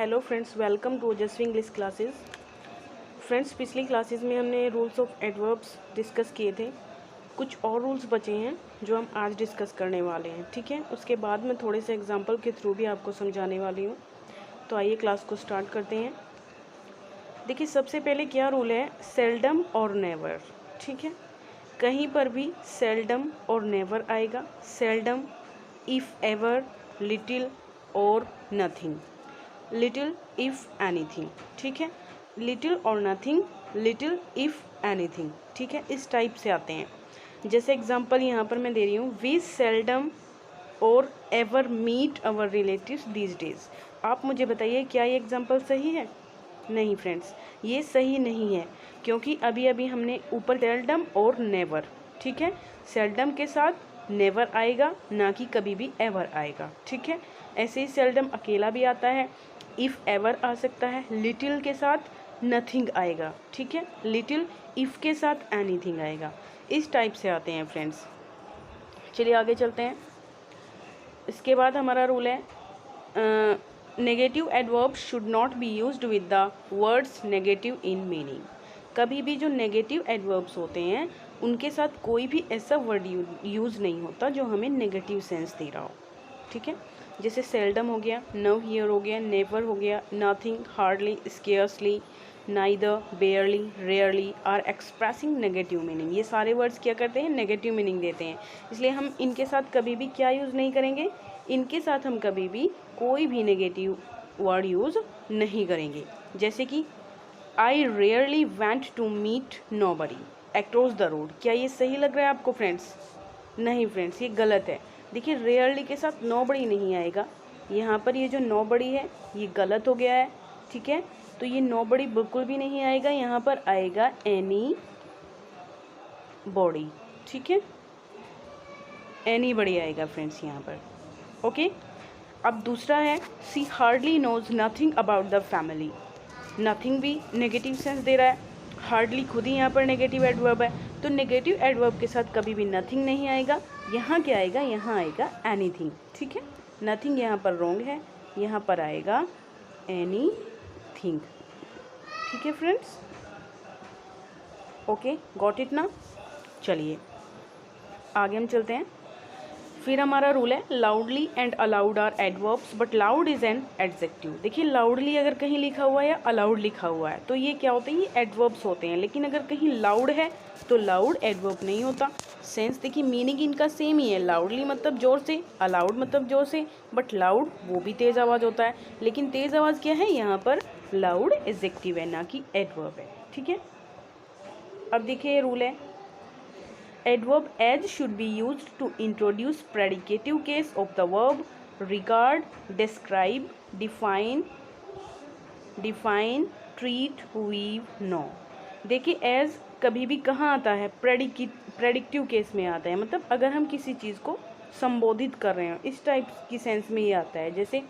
Hello friends, welcome to ओजस्वी English classes. Friends, पिछली classes में हमने रूल्स ऑफ एडवर्ब्स डिस्कस किए थे। कुछ और रूल्स बचे हैं जो हम आज डिस्कस करने वाले हैं, ठीक है। उसके बाद मैं थोड़े से एग्जांपल के थ्रू भी आपको समझाने वाली हूँ। तो आइए क्लास को स्टार्ट करते हैं। देखिए, सबसे पहले क्या रूल है, सेल्डम और नेवर, ठीक है। कहीं पर भी सेल्डम और नेवर आएगा। सेल्डम, इफ़ एवर, लिटिल और नथिंग। लिटिल इफ़ एनीथिंग, ठीक है। लिटिल और नथिंग, लिटिल इफ़ एनीथिंग, ठीक है। इस टाइप से आते हैं। जैसे एग्जांपल यहाँ पर मैं दे रही हूँ, we seldom or ever meet our relatives these days. आप मुझे बताइए, क्या ये एग्जांपल सही है? नहीं फ्रेंड्स, ये सही नहीं है, क्योंकि अभी अभी हमने ऊपर सेल्डम और नेवर, ठीक है। सेल्डम के साथ नेवर आएगा, ना कि कभी भी एवर आएगा, ठीक है। ऐसे ही सेल्डम अकेला भी आता है, इफ़ एवर आ सकता है, लिटिल के साथ नथिंग आएगा, ठीक है। लिटिल इफ़ के साथ एनीथिंग आएगा। इस टाइप से आते हैं फ्रेंड्स। चलिए आगे चलते हैं। इसके बाद हमारा रूल है, negative adverb should not be used with the words negative in meaning. कभी भी जो नेगेटिव एडवर्ब्स होते हैं उनके साथ कोई भी ऐसा वर्ड यूज़ नहीं होता जो हमें नेगेटिव सेंस दे रहा हो, ठीक है। जैसे सेल्डम हो गया, नो हियर हो गया, नेवर हो गया, nothing, hardly, scarcely, neither, barely, rarely are expressing negative meaning. ये सारे वर्ड्स क्या करते हैं, नेगेटिव मीनिंग देते हैं। इसलिए हम इनके साथ कभी भी क्या यूज़ नहीं करेंगे, इनके साथ हम कभी भी कोई भी नेगेटिव वर्ड यूज़ नहीं करेंगे। जैसे कि I rarely went to meet nobody across the road. क्या ये सही लग रहा है आपको फ्रेंड्स? नहीं फ्रेंड्स, ये गलत है। देखिए, रेयरली के साथ नोबडी नहीं आएगा। यहाँ पर ये जो नोबडी है ये गलत हो गया है, ठीक है। तो ये नोबडी बिल्कुल भी नहीं आएगा, यहाँ पर आएगा एनी बॉडी, ठीक है। एनी बॉडी आएगा फ्रेंड्स यहाँ पर, ओके। अब दूसरा है, she hardly knows nothing about the family. Nothing भी नेगेटिव सेंस दे रहा है, हार्डली खुद ही यहाँ पर नेगेटिव एडवर्ब है। तो नेगेटिव एडवर्ब के साथ कभी भी नथिंग नहीं आएगा। यहाँ क्या आएगा, यहाँ आएगा एनीथिंग, ठीक है। नथिंग यहाँ पर रॉन्ग है, यहाँ पर आएगा एनीथिंग, ठीक है फ्रेंड्स। ओके, गॉट इट ना। चलिए आगे हम चलते हैं। फिर हमारा रूल है, loudly and aloud are adverbs but loud is an adjective. देखिए, लाउडली अगर कहीं लिखा हुआ है या अलाउड लिखा हुआ है तो ये क्या होते हैं, ये एडवर्ब्स होते हैं। लेकिन अगर कहीं लाउड है तो लाउड एडवर्ब नहीं होता। सेंस देखिए, मीनिंग इनका सेम ही है। लाउडली मतलब जोर से, अलाउड मतलब जोर से, बट लाउड वो भी तेज़ आवाज़ होता है। लेकिन तेज़ आवाज़ क्या है, यहाँ पर लाउड एडजेक्टिव है, ना कि एडवर्ब है, ठीक है। अब देखिए रूल है, adverb as should be used to introduce predicative case of the verb regard, describe, define, treat, weave, know। देखिए, as कभी भी कहाँ आता है, प्रेडिक्टिव केस में आता है। मतलब अगर हम किसी चीज़ को संबोधित कर रहे हैं, इस टाइप की सेंस में ये आता है। जैसे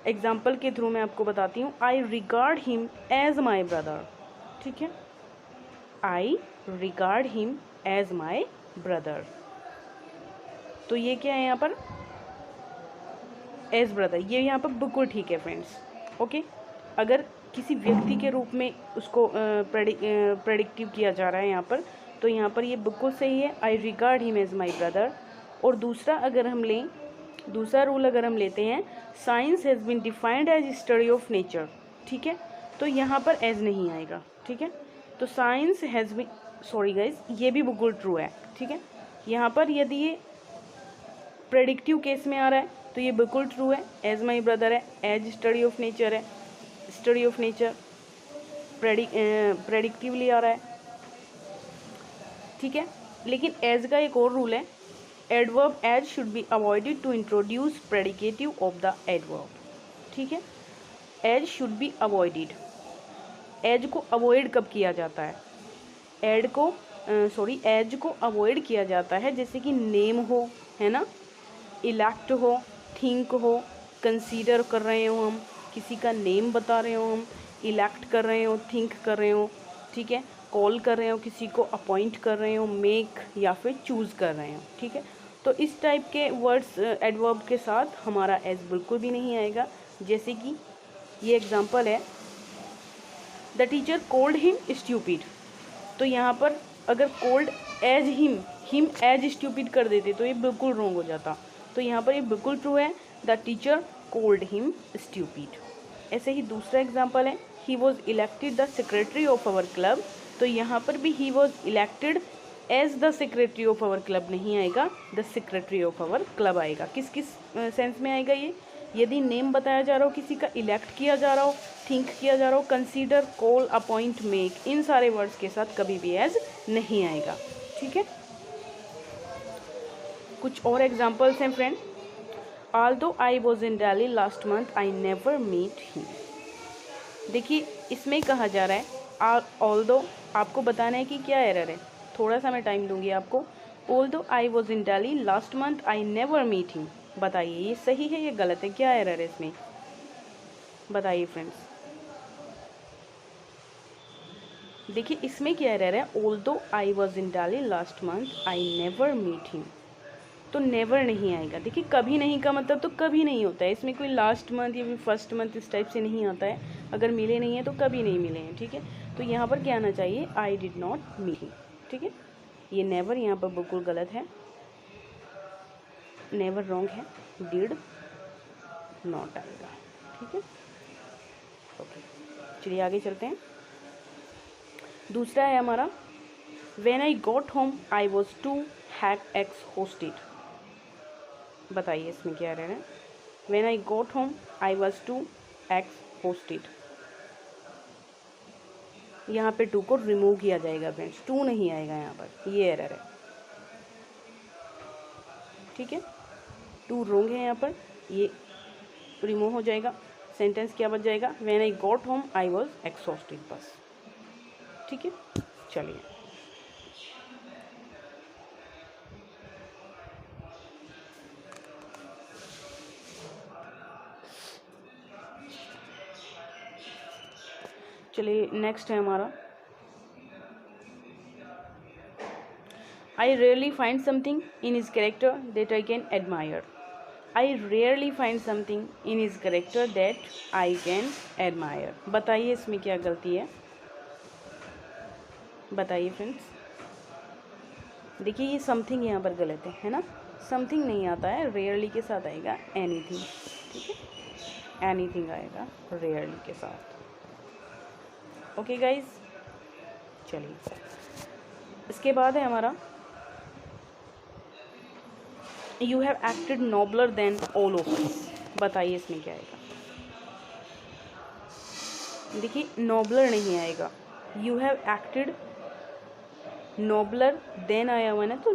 एग्जाम्पल के थ्रू मैं आपको बताती हूँ, I regard him as my brother, ठीक है। I regard him as my brother, तो ये क्या है यहाँ पर, एज ब्रदर, ये यहाँ पर बिल्कुल ठीक है फ्रेंड्स, ओके। अगर किसी व्यक्ति के रूप में उसको प्रेडिक्टिव किया जा रहा है यहाँ पर, तो यहाँ पर ये बिल्कुल सही है, I regard him as my brother. और दूसरा अगर हम लें, दूसरा रूल अगर हम लेते हैं, science has been defined as study of nature, ठीक है। तो यहाँ पर एज नहीं आएगा, ठीक है। तो science has been, sorry guys, ये भी बिल्कुल ट्रू है, ठीक है। यहाँ पर यदि ये प्रेडिक्टिव केस में आ रहा है तो ये बिल्कुल ट्रू है, एज माई ब्रदर है, एज स्टडी ऑफ नेचर है, स्टडी ऑफ नेचर प्रेडिक्टिवली आ रहा है, ठीक है। लेकिन एज का एक और रूल है, adverb as should be avoided to introduce predicative of the adverb, ठीक है। As should be avoided, as को अवॉइड कब किया जाता है, एज को अवॉइड किया जाता है जैसे कि नेम हो, है ना, इलेक्ट हो, थिंक हो, कंसीडर कर रहे हो हम, किसी का नेम बता रहे हो हम, इलेक्ट कर रहे हो, थिंक कर रहे हो, ठीक है, कॉल कर रहे हो, किसी को अपॉइंट कर रहे हो, मेक या फिर चूज़ कर रहे हो, ठीक है। तो इस टाइप के वर्ड्स एडवर्ब के साथ हमारा एज बिल्कुल भी नहीं आएगा। जैसे कि ये एग्जाम्पल है। The teacher called him stupid, तो यहाँ पर अगर called as him as stupid कर देते तो ये बिल्कुल रॉन्ग हो जाता। तो यहाँ पर ये बिल्कुल ट्रू है, the teacher called him stupid. ऐसे ही दूसरा एग्जाम्पल है, he was elected the secretary of our club, तो यहाँ पर भी he was elected as the secretary of our club नहीं आएगा, the secretary of our club आएगा। किस किस सेंस में आएगा ये? यदि नेम बताया जा रहा हो, किसी का इलेक्ट किया जा रहा हो, थिंक किया जा रहा हो, कंसीडर, कॉल, अपॉइंट, मेक, इन सारे वर्ड्स के साथ कभी भी एज नहीं आएगा। ठीक है, कुछ और एग्जाम्पल्स हैं friend. Although I was in Delhi last month I never meet him. देखिए इसमें कहा जा रहा है ऑल्दो, आपको बताना है कि क्या एरर है, थोड़ा सा मैं टाइम दूंगी आपको। Although I was in Delhi last month I never meet him, बताइए ये सही है या गलत है, क्या एरर है इसमें, बताइए फ्रेंड्स। देखिए इसमें क्या एरर है, although I was in Delhi last month I never meet him, तो नेवर नहीं आएगा। देखिए कभी नहीं का मतलब तो कभी नहीं होता है, इसमें कोई लास्ट मंथ या फिर फर्स्ट मंथ इस टाइप से नहीं आता है। अगर मिले नहीं है तो कभी नहीं मिले हैं। ठीक है, तो यहाँ पर क्या आना चाहिए, I did not meet him. ठीक है, ये नेवर यहाँ पर बिल्कुल गलत है, नेवर रॉन्ग है, डिड नॉट आएगा। ठीक है, ओके, चलिए आगे चलते हैं। दूसरा है हमारा, when I got home I was too hack exhausted, बताइए इसमें क्या रह रहा है। When I got home I was too exhausted, यहाँ पे टू को रिमूव किया जाएगा फ्रेंड्स, टू नहीं आएगा यहाँ पर, ये एरर है। ठीक है, टू रॉन्ग है यहाँ पर, ये रिमूव हो जाएगा। सेंटेंस क्या बच जाएगा, when I got home I was exhausted, बस। ठीक है, चलिए नेक्स्ट है हमारा, आई rarely find something in his character that I can admire. I rarely find something in his character that I can admire, बताइए इसमें क्या गलती है, बताइए फ्रेंड्स। देखिए ये समथिंग यहाँ पर गलत है ना, समथिंग नहीं आता है, रेयरली के साथ आएगा एनीथिंग। ठीक है, एनीथिंग आएगा रेयरली के साथ। ओके गाइज, चलिए इसके बाद है हमारा, you have acted nobler than all of us, बताइए इसमें क्या आएगा। देखिए नोबलर नहीं आएगा, you have acted nobler than आया हुआ ना, तो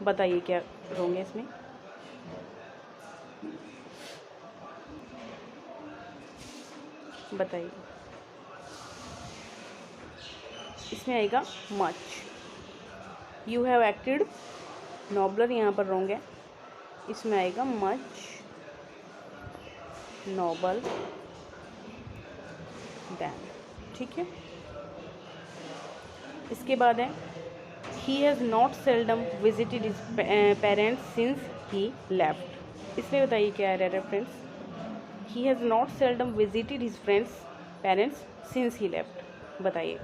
बताइए क्या होंगे इसमें, बताइए। इसमें आएगा मच, यू हैव एक्टेड नोबलर यहाँ पर रॉन्ग है, इसमें आएगा मच नोबल देन। ठीक है, इसके बाद है, he has not seldom visited his parents since he left, इसमें बताइए क्या एरर है friends. He has not seldom visited his parents since he left, बताइए।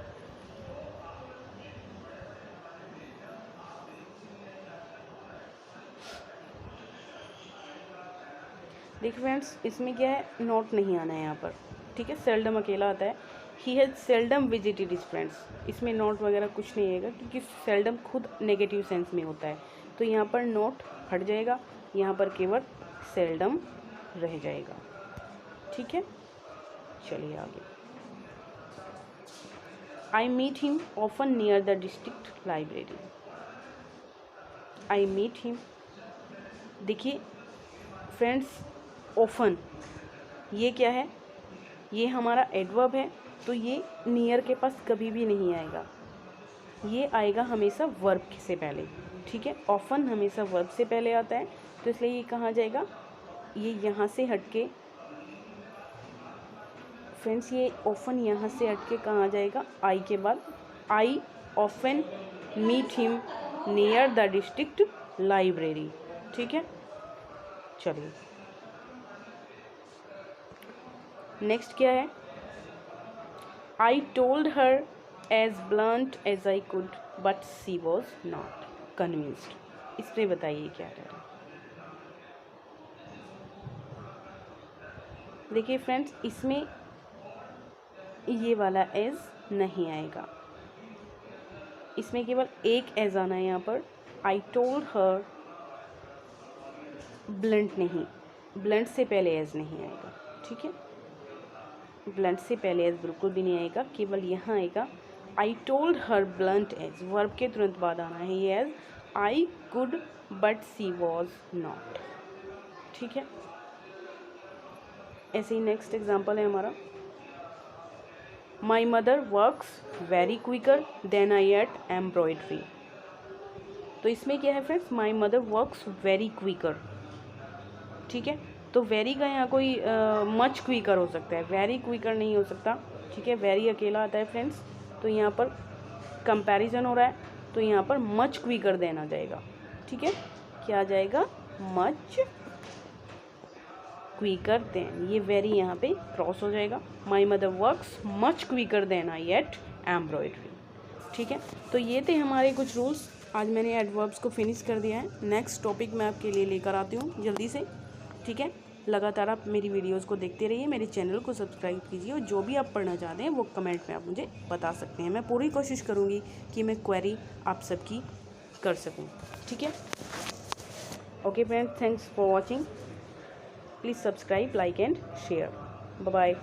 देखिए फ्रेंड्स इसमें क्या है, नॉट नहीं आना है यहाँ पर। ठीक है, सेल्डम अकेला आता है। He has seldom visited his friends, इसमें नॉट वगैरह कुछ नहीं आएगा क्योंकि सेल्डम खुद नेगेटिव सेंस में होता है, तो यहाँ पर नॉट हट जाएगा, यहाँ पर केवल सेल्डम रह जाएगा। ठीक है, चलिए आगे। I meet him often near the district library, I meet him, देखिए फ्रेंड्स ऑफन ये क्या है, ये हमारा एडवर्ब है, तो ये नियर के पास कभी भी नहीं आएगा, ये आएगा हमेशा वर्ब से पहले। ठीक है, ऑफन हमेशा वर्ब से पहले आता है, तो इसलिए ये कहाँ जाएगा, ये यहाँ से हटके फ्रेंड्स, ये ऑफन यहाँ से हटके कहाँ जाएगा, आई के बाद, I often meet him near the district library. ठीक है, चलिए नेक्स्ट क्या है, I told her as blunt as I could but she was not convinced. इसमें बताइए क्या रह रहा है। देखिए फ्रेंड्स, इसमें ये वाला एज नहीं आएगा, इसमें केवल एक एज आना है यहाँ पर। आई टोल्ड हर, ब्लंट नहीं, ब्लंट से पहले एज नहीं आएगा, ठीक है, ब्लंट से पहले एज बिल्कुल भी नहीं आएगा, केवल यहाँ आएगा I told her blunt as, verb के तुरंत बाद आना है ये as, I could but she was not, ठीक है। ऐसे ही नेक्स्ट एग्जाम्पल है हमारा, my mother works very quicker than I at embroidery. तो इसमें क्या है friends, my mother works very quicker, ठीक है। तो वेरी का यहाँ कोई मच क्विकर हो सकता है, वेरी क्विकर नहीं हो सकता, ठीक है, वेरी अकेला आता है फ्रेंड्स। तो यहाँ पर कंपैरिजन हो रहा है, तो यहाँ पर मच क्विकर देना जाएगा, ठीक है। क्या आ जाएगा, मच क्विकर देन, ये वेरी यहाँ पे क्रॉस हो जाएगा। My mother works much quicker than I at embroidery, ठीक है। तो ये थे हमारे कुछ रूल्स। आज मैंने एडवर्ब्स को फिनिश कर दिया है। नेक्स्ट टॉपिक मैं आपके लिए लेकर आती हूँ जल्दी से, ठीक है। लगातार आप मेरी वीडियोस को देखते रहिए, मेरे चैनल को सब्सक्राइब कीजिए, और जो भी आप पढ़ना चाहते हैं वो कमेंट में आप मुझे बता सकते हैं। मैं पूरी कोशिश करूँगी कि मैं क्वेरी आप सबकी कर सकूँ, ठीक है। Okay friends, thanks for watching. Please subscribe, like and share. Bye bye.